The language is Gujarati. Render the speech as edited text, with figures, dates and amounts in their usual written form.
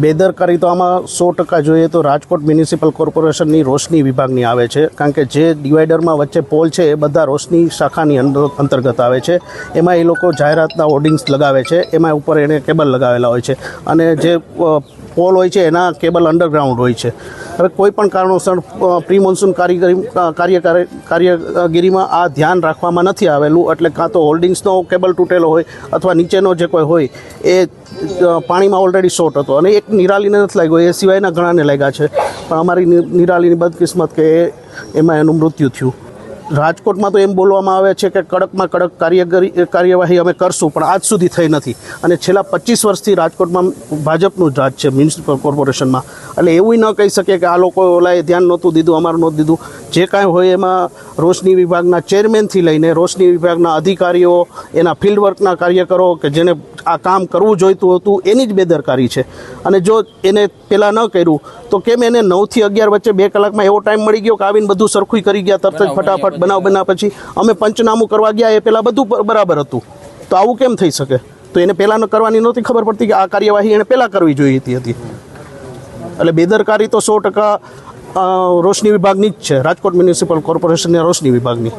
બેદરકારી તો આમાં 100% જોઈએ તો રાજકોટ મ્યુનિસિપલ કોર્પોરેશનની રોશની વિભાગની આવે છે, કારણ કે જે ડિવાઈડરમાં વચ્ચે પોલ છે એ બધા રોશની શાખાની અંતર્ગત આવે છે. એમાં એ લોકો જાહેરાતના હોર્ડિંગ્સ લગાવે છે, એમાં ઉપર એને કેબલ લગાવેલા હોય છે અને જે પોલ હોય છે એના કેબલ અંડરગ્રાઉન્ડ હોય છે. હવે કોઈ પણ કારણોસર પ્રી મોન્સૂન કારીગરીમાં આ ધ્યાન રાખવામાં નથી આવેલું, એટલે કાં તો હોલ્ડિંગ્સનો કેબલ તૂટેલો હોય અથવા નીચેનો જે કોઈ હોય એ પાણીમાં ઓલરેડી શોર્ટ હતો અને એક નિરાલીને નથી લાગ્યો, એ સિવાયના ઘણાને લાગ્યા છે. પણ અમારી નિરાલીની બદકિસ્મત કે એમાં એનું મૃત્યુ થયું. રાજકોટમાં તો એમ બોલવામાં આવે છે કે કડકમાં કડક કાર્યવાહી અમે કરશું, પણ આજ સુધી થઈ નથી. અને છેલ્લા 25 વર્ષથી રાજકોટમાં ભાજપનું જ રાજ છે મ્યુનિસિપલ કોર્પોરેશનમાં, એટલે એવું ન કહી શકીએ કે આ લોકો ઓલાએ ધ્યાન નહોતું દીધું, અમારું નહોતું દીધું. જે કાંઈ હોય એમાં રોશની વિભાગના ચેરમેનથી લઈને રોશની વિભાગના અધિકારીઓ, એના ફિલ્ડવર્કના કાર્યકરો કે જેને આ કામ કરવું જોઈતું હતું એની જ બેદરકારી છે. અને જો એને પહેલાં ન કર્યું તો કેમ એને 9 થી 11 વચ્ચે 2 કલાકમાં એવો ટાઈમ મળી ગયો કે આવીને બધું સરખું કરી ગયા તરત જ ફટાફટ બનાવ બન્યા પછી અમે પંચનામું કરવા ગયા એ પહેલાં બધું બરાબર હતું, તો આવું કેમ થઈ શકે? તો એને પહેલાં કરવાની નહોતી ખબર પડતી કે આ કાર્યવાહી એને પહેલાં કરવી જોઈએ હતી. એટલે બેદરકારી તો 100% રોશની વિભાગની જ છે, રાજકોટ મ્યુનિસિપલ કોર્પોરેશનની રોશની વિભાગની.